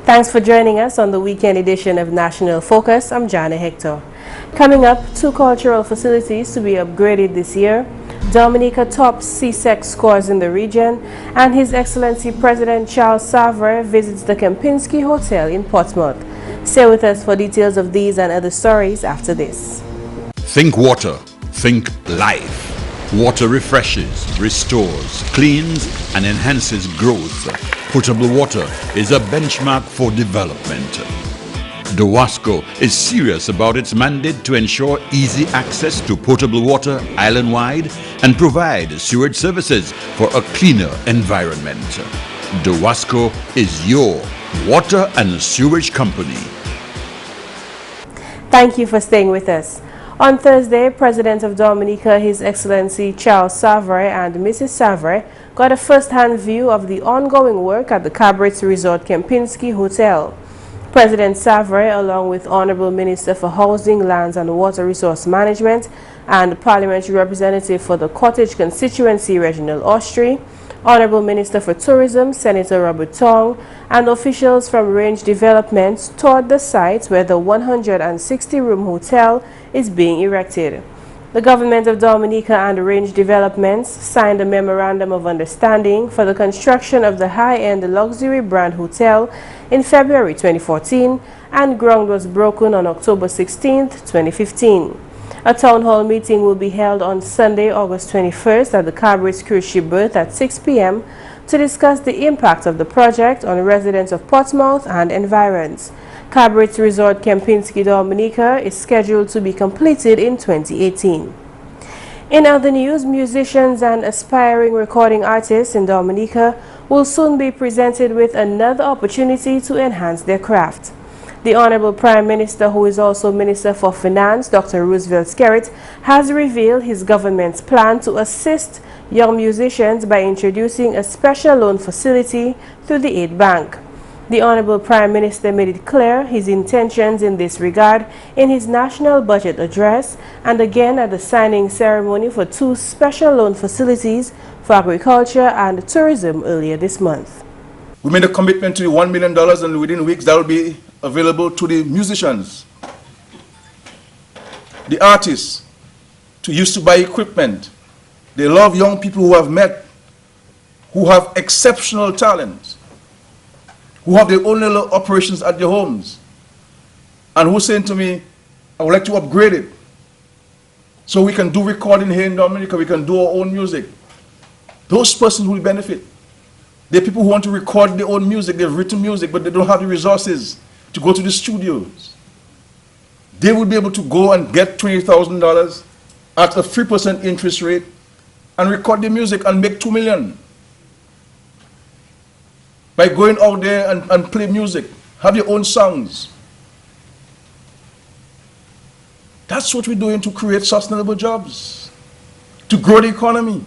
Thanks for joining us on the weekend edition of National Focus. I'm Jarna Hector. Coming up, 2 cultural facilities to be upgraded this year. Dominica tops CSEC scores in the region, and His Excellency President Charles Savarin visits the Kempinski Hotel in Portsmouth. Stay with us for details of these and other stories after this. Think water, think life. Water refreshes, restores, cleans, and enhances growth. Potable water is a benchmark for development. The Wasco is serious about its mandate to ensure easy access to potable water island-wide and provide sewage services for a cleaner environment. The Wasco is your water and sewage company. Thank you for staying with us. On Thursday, President of Dominica, His Excellency Charles Savarin and Mrs. Savarin got a first-hand view of the ongoing work at the Cabarets Resort Kempinski Hotel. President Savarin, along with Honorable Minister for Housing, Lands and Water Resource Management and Parliamentary Representative for the Cottage Constituency Reginald Austri, Honorable Minister for Tourism, Senator Robert Tong, and officials from Range Developments toured the site where the 160-room hotel is being erected. The Government of Dominica and Range Developments signed a Memorandum of Understanding for the construction of the high-end luxury brand hotel in February 2014, and ground was broken on October 16, 2015. A town hall meeting will be held on Sunday, August 21st at the Cabarets cruise ship berth at 6 p.m. to discuss the impact of the project on residents of Portsmouth and environs. Cabarets Resort Kempinski Dominica is scheduled to be completed in 2018. In other news, musicians and aspiring recording artists in Dominica will soon be presented with another opportunity to enhance their craft. The Honorable Prime Minister, who is also Minister for Finance, Dr. Roosevelt Skerrit, has revealed his government's plan to assist young musicians by introducing a special loan facility through the Aid Bank. The Honorable Prime Minister made it clear his intentions in this regard in his national budget address and again at the signing ceremony for 2 special loan facilities for agriculture and tourism earlier this month. We made a commitment to $1 million, and within weeks that will be available to the musicians, the artists, to use to buy equipment. They love young people who have met, who have exceptional talent, who have their own little operations at their homes, and who saying to me, I would like to upgrade it so we can do recording here in Dominica, we can do our own music. Those persons will benefit. There are people who want to record their own music, they've written music, but they don't have the resources to go to the studios. They will be able to go and get $20,000 at a 3% interest rate and record the music and make $2 million. By going out there and play music, have your own songs. That's what we're doing to create sustainable jobs, to grow the economy.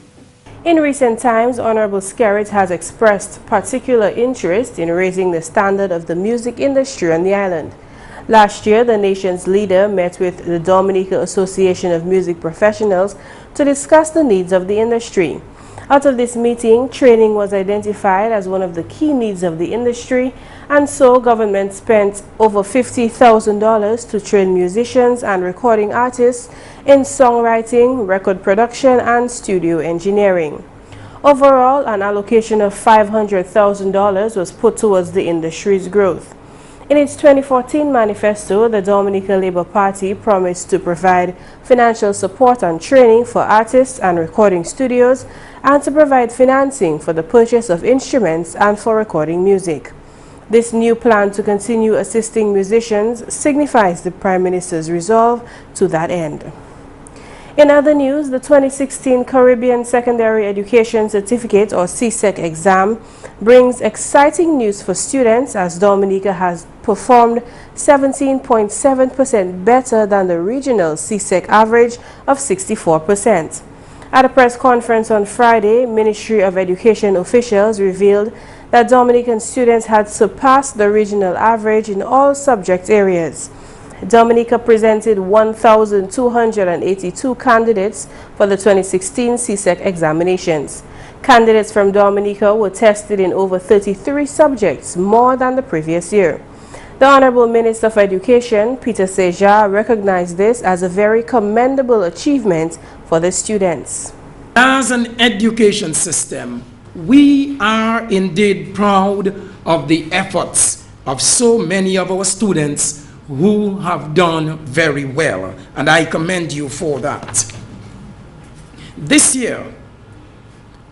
In recent times, Honorable Skerrit has expressed particular interest in raising the standard of the music industry on the island. Last year, the nation's leader met with the Dominica Association of Music Professionals to discuss the needs of the industry. Out of this meeting, training was identified as one of the key needs of the industry, and so government spent over $50,000 to train musicians and recording artists in songwriting, record production, and studio engineering. Overall, an allocation of $500,000 was put towards the industry's growth. In its 2014 manifesto, the Dominica Labour Party promised to provide financial support and training for artists and recording studios, and to provide financing for the purchase of instruments and for recording music. This new plan to continue assisting musicians signifies the Prime Minister's resolve to that end. In other news, the 2016 Caribbean Secondary Education Certificate or CSEC exam brings exciting news for students, as Dominica has performed 17.7% better than the regional CSEC average of 64%. At a press conference on Friday, Ministry of Education officials revealed that Dominican students had surpassed the regional average in all subject areas. Dominica presented 1,282 candidates for the 2016 CSEC examinations. Candidates from Dominica were tested in over 33 subjects, more than the previous year. The Honorable Minister for Education, Peter Seja, recognized this as a very commendable achievement for the students. As an education system, we are indeed proud of the efforts of so many of our students who have done very well, and I commend you for that. This year,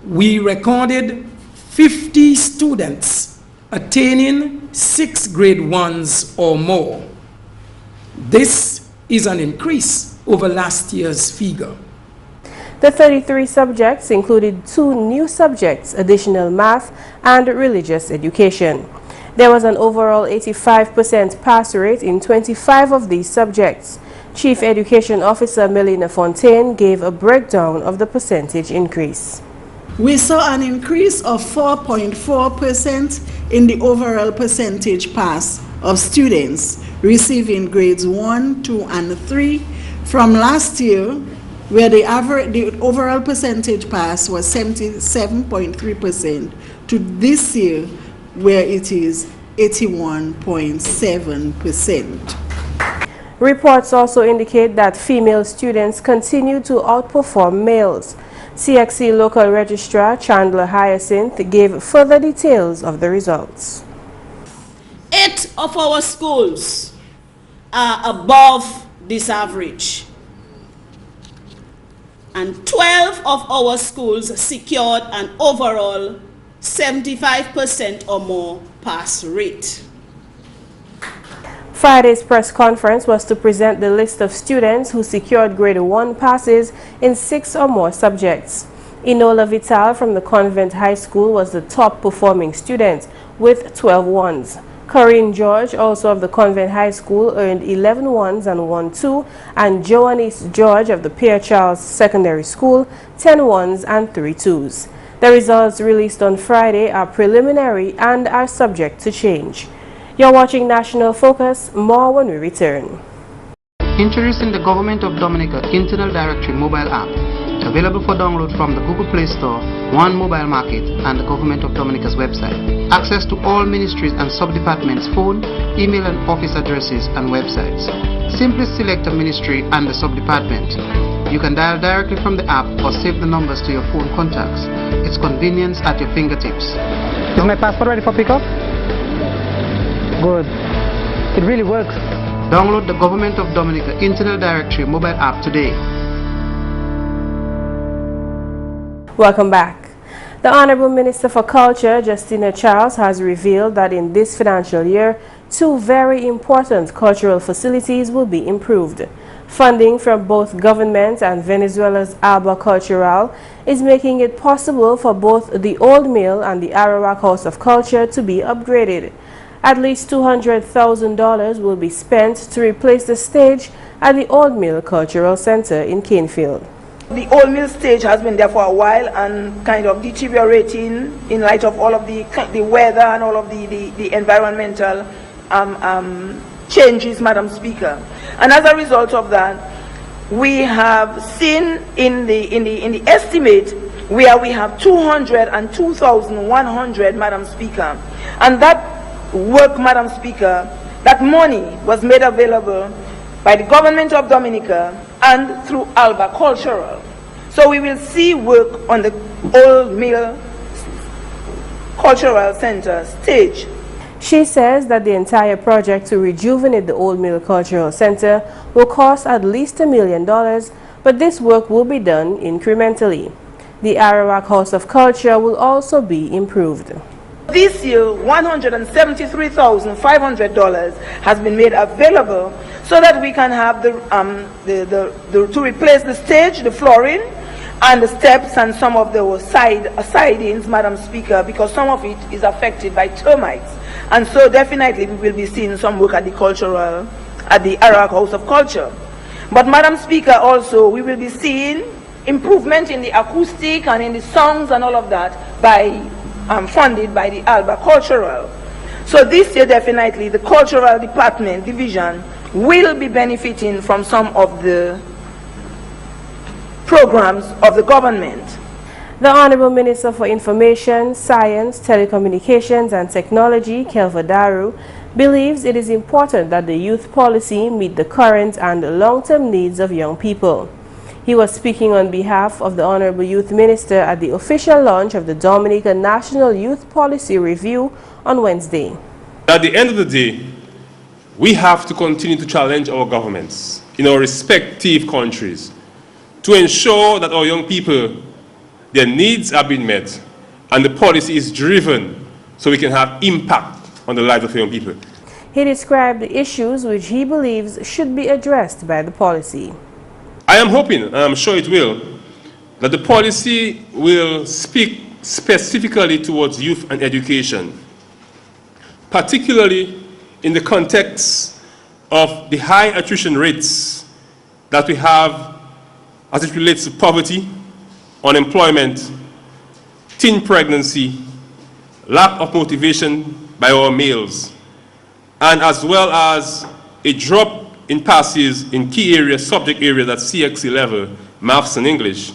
we recorded 50 students attaining 6 grade 1s or more. This is an increase over last year's figure. The 33 subjects included 2 new subjects, additional math and religious education. There was an overall 85% pass rate in 25 of these subjects. Chief Education Officer Melina Fontaine gave a breakdown of the percentage increase. We saw an increase of 4.4% in the overall percentage pass of students receiving grades 1, 2, and 3 from last year, where the overall percentage pass was 77.3%, to this year, where it is 81.7%. Reports also indicate that female students continue to outperform males. CSEC Local Registrar Chandler Hyacinth gave further details of the results. 8 of our schools are above this average, and 12 of our schools secured an overall 75% or more pass rate. Friday's press conference was to present the list of students who secured grade 1 passes in 6 or more subjects. Enola Vital from the Convent High School was the top performing student with 12 1s. Corinne George, also of the Convent High School, earned 11 1s and 1 2, and Joannice George of the Pierre Charles Secondary School, 10 1s and 3 2s. The results released on Friday are preliminary and are subject to change. You're watching National Focus. More when we return. Introducing the Government of Dominica Internal Directory mobile app, available for download from the Google Play Store, One Mobile Market, and the Government of Dominica's website. Access to all ministries and sub-departments' phone, email and office addresses and websites. Simply select a ministry and the sub-department. You can dial directly from the app or save the numbers to your phone contacts. It's convenience at your fingertips. Is my passport ready for pickup? Good. It really works. Download the Government of Dominica Internal Directory mobile app today. Welcome back. The Honorable Minister for Culture, Justina Charles, has revealed that in this financial year, 2 very important cultural facilities will be improved. Funding from both government and Venezuela's Alba Cultural is making it possible for both the Old Mill and the Arawak House of Culture to be upgraded. At least $200,000 will be spent to replace the stage at the Old Mill Cultural Center in Canefield. The Old Mill stage has been there for a while and kind of deteriorating in light of all of the weather and all of the environmental changes, Madam Speaker. And as a result of that, we have seen in the estimate where we have 202,100, Madam Speaker. And that work, Madam Speaker, that money was made available by the Government of Dominica and through Alba Cultural. So we will see work on the Old Mill Cultural Center stage. She says that the entire project to rejuvenate the Old Mill Cultural Center will cost at least $1 million, but this work will be done incrementally. The Arawak House of Culture will also be improved. This year, $173,500 has been made available so that we can have to replace the stage, the flooring, and the steps and some of the sidings, Madam Speaker, because some of it is affected by termites. And so definitely we will be seeing some work at the Arawak House of Culture. But Madam Speaker, also we will be seeing improvement in the acoustic and in the songs and all of that by funded by the Alba Cultural. So this year definitely the Cultural Department Division will be benefiting from some of the programs of the government. The Honorable Minister for Information, Science, Telecommunications and Technology, Kelva Daru, believes it is important that the youth policy meet the current and long-term needs of young people. He was speaking on behalf of the Honorable Youth Minister at the official launch of the Dominica National Youth Policy Review on Wednesday. At the end of the day, we have to continue to challenge our governments in our respective countries to ensure that our young people, their needs are being met and the policy is driven so we can have impact on the lives of young people. He described the issues which he believes should be addressed by the policy. I am hoping, and I'm sure it will, that the policy will speak specifically towards youth and education, particularly in the context of the high attrition rates that we have as it relates to poverty, unemployment, teen pregnancy, lack of motivation by our males, and as well as a drop in passes in key areas, subject areas at CSEC level, maths and English,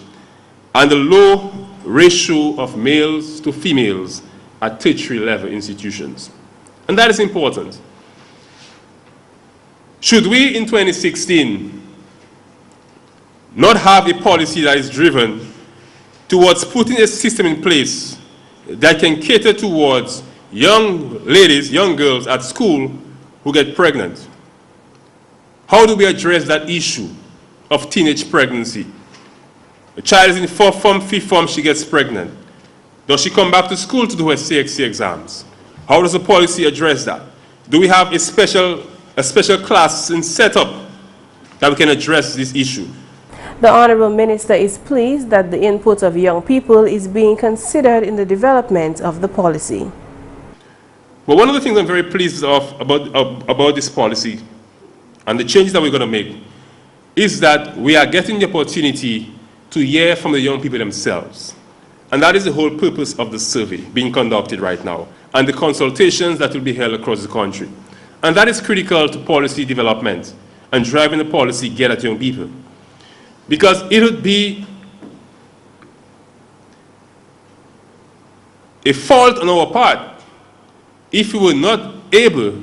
and the low ratio of males to females at tertiary level institutions. And that is important. Should we in 2016 not have a policy that is driven towards putting a system in place that can cater towards young ladies, young girls at school who get pregnant? How do we address that issue of teenage pregnancy? A child is in 4th form, 5th form, she gets pregnant. Does she come back to school to do her CSEC exams? How does the policy address that? Do we have a special class and setup that we can address this issue? The Honorable Minister is pleased that the input of young people is being considered in the development of the policy. Well, one of the things I'm very pleased about this policy and the changes that we're going to make is that we are getting the opportunity to hear from the young people themselves. And that is the whole purpose of the survey being conducted right now and the consultations that will be held across the country. And that is critical to policy development and driving the policy geared at young people. Because it would be a fault on our part if we were not able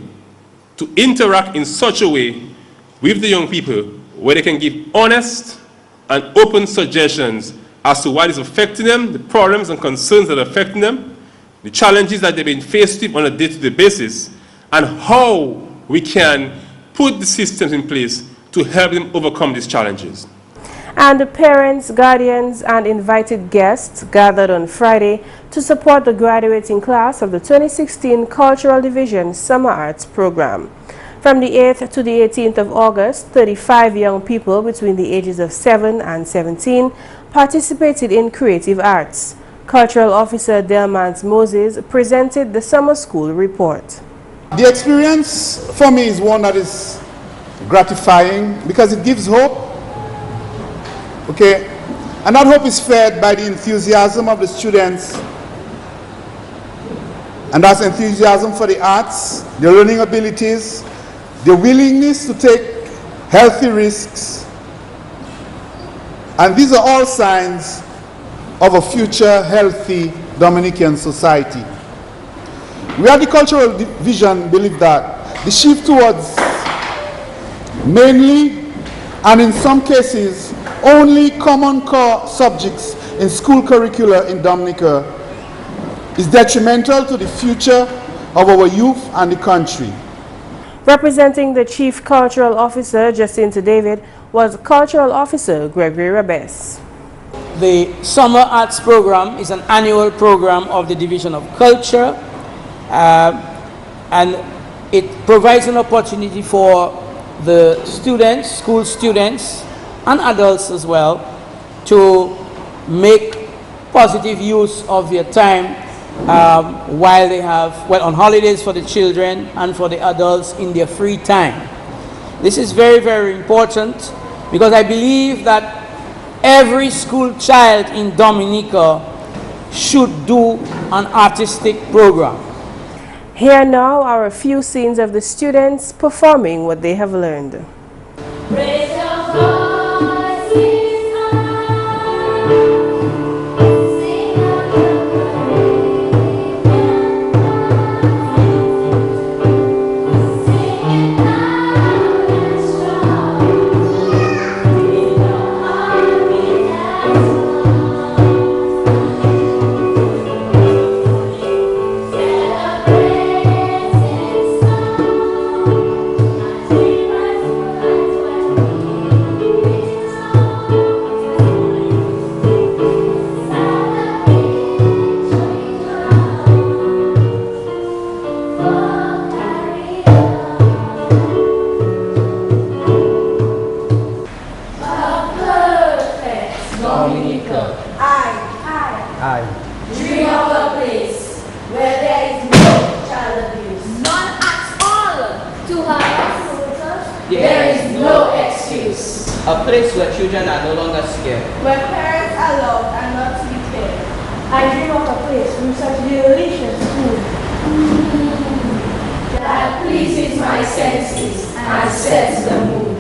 to interact in such a way with the young people where they can give honest and open suggestions as to what is affecting them, the problems and concerns that are affecting them, the challenges that they've been faced with on a day-to-day basis, and how we can put the systems in place to help them overcome these challenges. And the parents, guardians and invited guests gathered on Friday to support the graduating class of the 2016 Cultural Division Summer Arts Program. From the 8th to the 18th of August, 35 young people between the ages of 7 and 17 participated in creative arts. Cultural Officer Delmans Moses presented the summer school report. The experience for me is one that is gratifying because it gives hope. Okay, and that hope is fed by the enthusiasm of the students, and that's enthusiasm for the arts, their learning abilities, the willingness to take healthy risks, and these are all signs of a future healthy Dominican society. We at the Cultural Division believe that the shift towards mainly and in some cases only common core subjects in school curricula in Dominica is detrimental to the future of our youth and the country. Representing the Chief Cultural Officer, Jacinta David, was Cultural Officer Gregory Rabes. The Summer Arts Program is an annual program of the Division of Culture, and it provides an opportunity for the students, school students, and adults as well, to make positive use of their time while they have, well, on holidays for the children and for the adults in their free time. This is very, very important because I believe that every school child in Dominica should do an artistic program. Here now are a few scenes of the students performing what they have learned. Raise your voices high. A place where children are no longer scared. Where parents are loved and not to be scared. I dream of a place with such delicious food. That pleases my senses and sets the mood.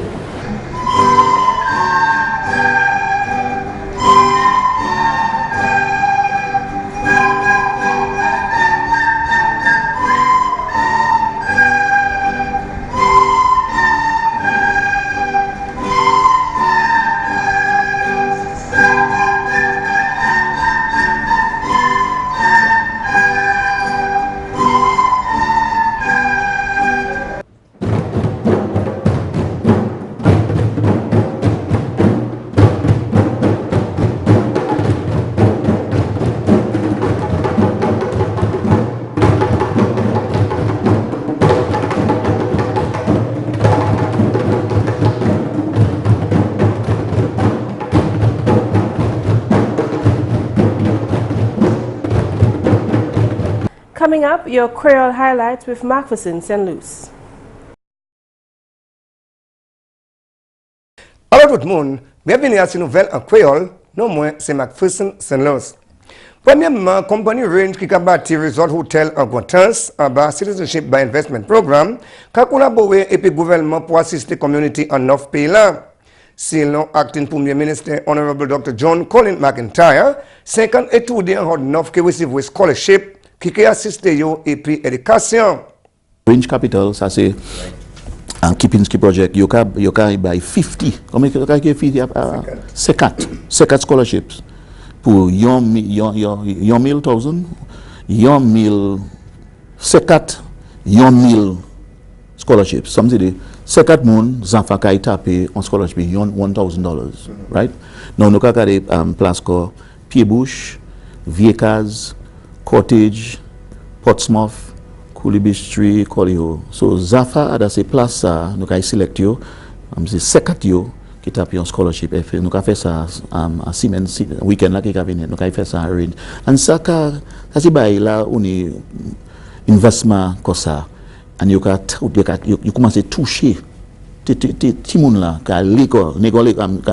Coming up, your Creole highlights with McPherson and Luce. Alors tout le monde, bienvenue à cette nouvelle en créole. Non moins, c'est McPherson and Luce. Premièrement, compagnie Range qui a bâti Resort Hotel en Constance, en bas Citizenship by Investment Program, qui a collaboré et puis gouvernement pour assister la communauté en 9 pays là. Selon acting Premier Ministre Honorable Dr. John Colin McIntyre, 50 étudiants ont 9 qui reçoivent scholarship qui assistent yo et puis éducation. Range Capital, ça c'est un Kempinski project. You can buy 50. Combien you can 50? 50 scholarships pour young mil thousand, young mil 50 young mil scholarships. Some say the second moon Zanfa kai tape on scholarship beyond $1,000, right? Now no kakare place ko Pierbush, Viecas, Cottage, Portsmouth, Coolibistry, Colio. So Zafa ada se place nous kai select yo, c'est second yo qui tape en scholarship et nous ka fait ça à semaine weekend là qui ka venir nous ka fait ça arrange. And ça c'est bail là on est investment comme ça. And you commence à toucher ti moun là qui à l'école,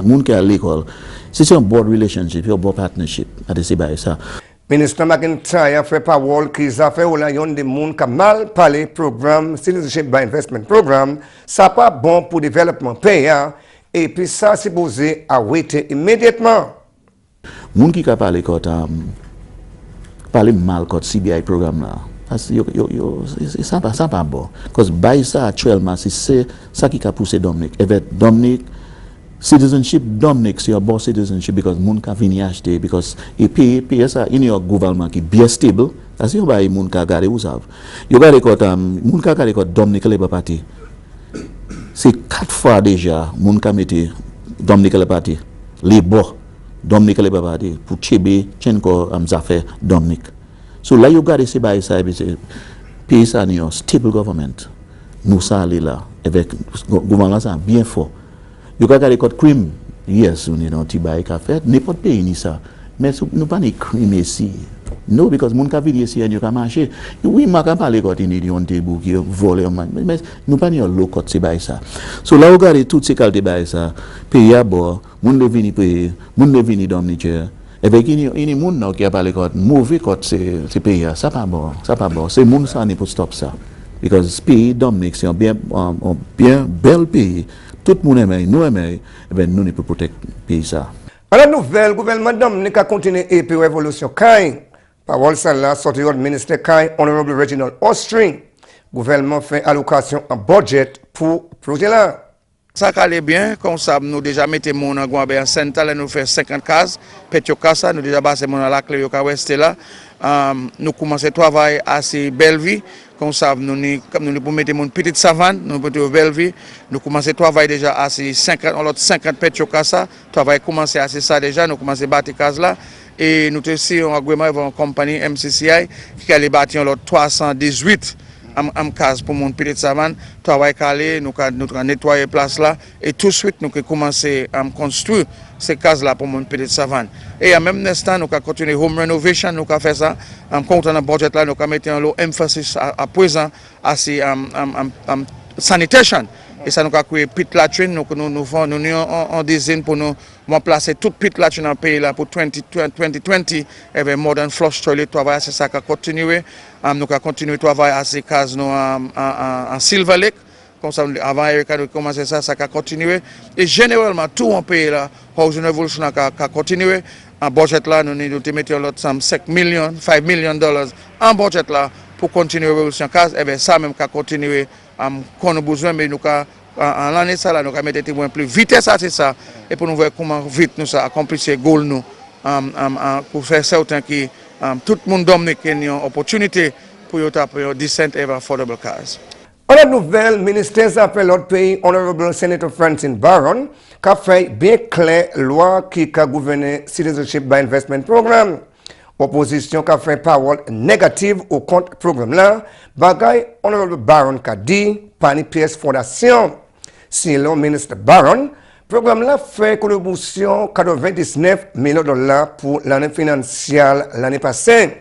moun qui à l'école. C'est un bon relationship, un bon partnership à de bail ça. Ministre McIntyre fait parole qu'ils a fait au lion de monde qui mal parlé programme Citizenship by Investment Program, ça pas bon pour développement pays et puis ça c'est posé à arrêter immédiatement. Moun qui a parlé mal contre CBI programme là. C'est ça pas bon. Parce que by ça actuellement c'est ça qui a poussé Dominique. Et Dominique citizenship Dominic, c'est un bon citizenship because moun ka vini acheter because et payer ça in your gouvernement qui bien stable. Ça c'est ba moun ka garder ou savent. Yo garder quand moun ka garder quand Dominic le parti. C'est 4 fois déjà moun ka mette Dominic le parti. Les bo Dominic le parti pour Chebe Chenko affaire Dominic. So là yo garder c'est ba ça payer ça in stable government. Nous ça aller là avec gouvernement ça bien fort. You can get code cream, yes, you know, Tibaï café, n'importe pays ni ça. Mais nous pas ni cream ici. No, because moun ka vini ici et you can marcher. Oui, ma ka parler quand il on te bouki voler mais nous pas ni low cost c'est bail ça. So là regarder tout ces qualité bail ça. Pays à bord, moun le vini payer, moun le vini domnicher. Avec une monde qui a parlé de mauvais côté ces pays, ça pas bon, c'est monde ça n'est pour stop ça. Because pays Dominique c'est un bien bel pays. Tout le monde aime, nous aimons, ben nous ne pouvons protéger pays ça. À la nouvelle, le gouvernement Dominique a continué et puis révolution Kain. Parole ça là, sorti du ministre Kain, Honorable Reginald Ostring. Gouvernement fait allocation en budget pour projet là. Ça allait bien, comme ça, nous déjà mettons mon en Guambé en Saint-Tal, nous faisons 50 cases, Petio Casa, nous déjà passé mon à la clé, au rester là. Nous commençons à travailler assez belle vie, comme ça, nous pour mettre mon petite savane, nous mettons belle vie. Nous commençons à travailler déjà assez 50 Petio Casa, travail commencé assez ça déjà, nous commençons à battre cases là. Et nous aussi en agrément avec une compagnie MCCI qui a bâti l'autre 318. Am case pour mon petite savane, travail calé, nous avons nettoyé place là et tout de suite nous avons commencé à construire ces cases là pour mon petite savane. Et en même temps nous avons continué home renovation, nous avons fait ça, en comptant dans le budget là, nous avons mis un lot emphasis à présent à sanitation. Et ça nous a créé pit latrine, nous avons un design pour nous placer toute pit latrine dans le pays là pour 2020 avec modern flush toilet, travail c'est ça qui a continué. Nous avons continué à travailler à ces cases en Silver Lake, comme ça avant Erika de commencer ça a continué. Et généralement tout le pays là, Housing Revolution a continué. En budget là, nous mettons l'autre 5 millions dollars en budget là pour continuer la révolution case. Et bien ça même a continué. Qu'on a besoin, mais nous en l'année ça là, nous avons mis plus vitesse à ça et pour nous voir comment vite nous accomplir ces goals nous pour faire certain que tout le monde dominique ait une opportunité pour avoir decent et affordable cars. On a nouvelle ministère après l'autre pays, Honorable Senator Francine Barron, qui a fait bien clair loi qui a gouverné Citizenship by Investment Program. Opposition qui a fait parole négative au compte programme là, bagay Honorable Barron qui a dit, par PS Fondation. Selon ministre Barron, programme là fait contribution 99 millions de dollars pour l'année financière l'année passée.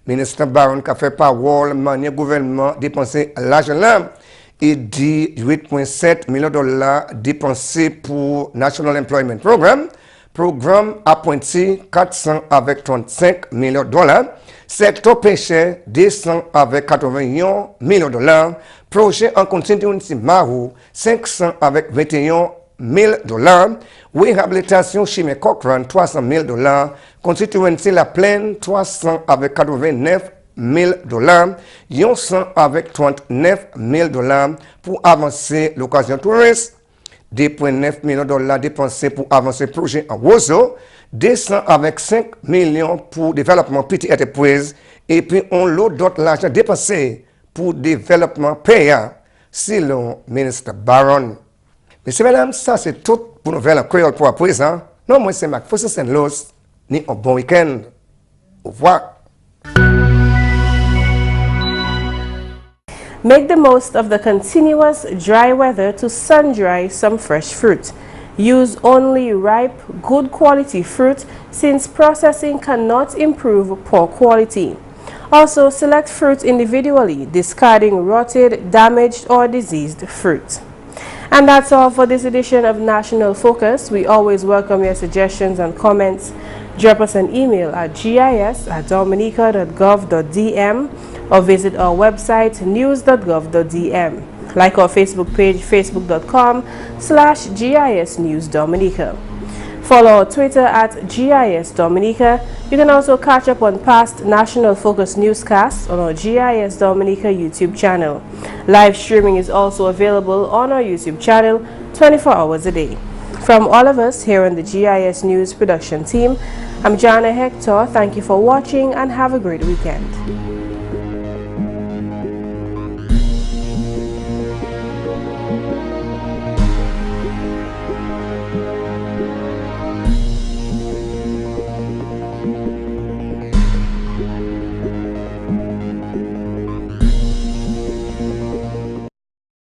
Ministre Barron qui a fait parole, manier gouvernement dépenser l'argent là. Il dit 8,7 millions de dollars dépensés pour National Employment Program. Programme appointi 400 avec 35 millions de dollars. Secteur pêche 200 avec 81 millions de dollars. Projet en continuité Marou 500 avec 21 000 dollars. Réhabilitation Chimé Cochrane 300 000 dollars. Constituency La Plaine 300 avec 89 000 dollars. 100 avec 39 000 dollars pour avancer l'occasion touriste. 2,9 millions de dollars dépensés pour avancer le projet en Wasco, 200 avec 5 millions pour développement petite entreprise, et puis on lot d'autres l'argent dépensé pour développement payant, selon le ministre Barron. Messieurs, mesdames, ça c'est tout pour Nouvelle en Créole pour à présent. Non, moi c'est McPherson Luce, ni un bon week-end. Au revoir. Make the most of the continuous dry weather to sun-dry some fresh fruit. Use only ripe, good quality fruit since processing cannot improve poor quality. Also, select fruit individually, discarding rotted, damaged, or diseased fruit. And that's all for this edition of National Focus. We always welcome your suggestions and comments. Drop us an email at gis@dominica.gov.dm or visit our website news.gov.dm. Like our Facebook page, facebook.com/GIS News Dominica. Follow our Twitter at GIS Dominica. You can also catch up on past National Focus newscasts on our GIS Dominica YouTube channel. Live streaming is also available on our YouTube channel 24 hours a day. From all of us here on the GIS News production team, I'm Jarna Hector. Thank you for watching and have a great weekend.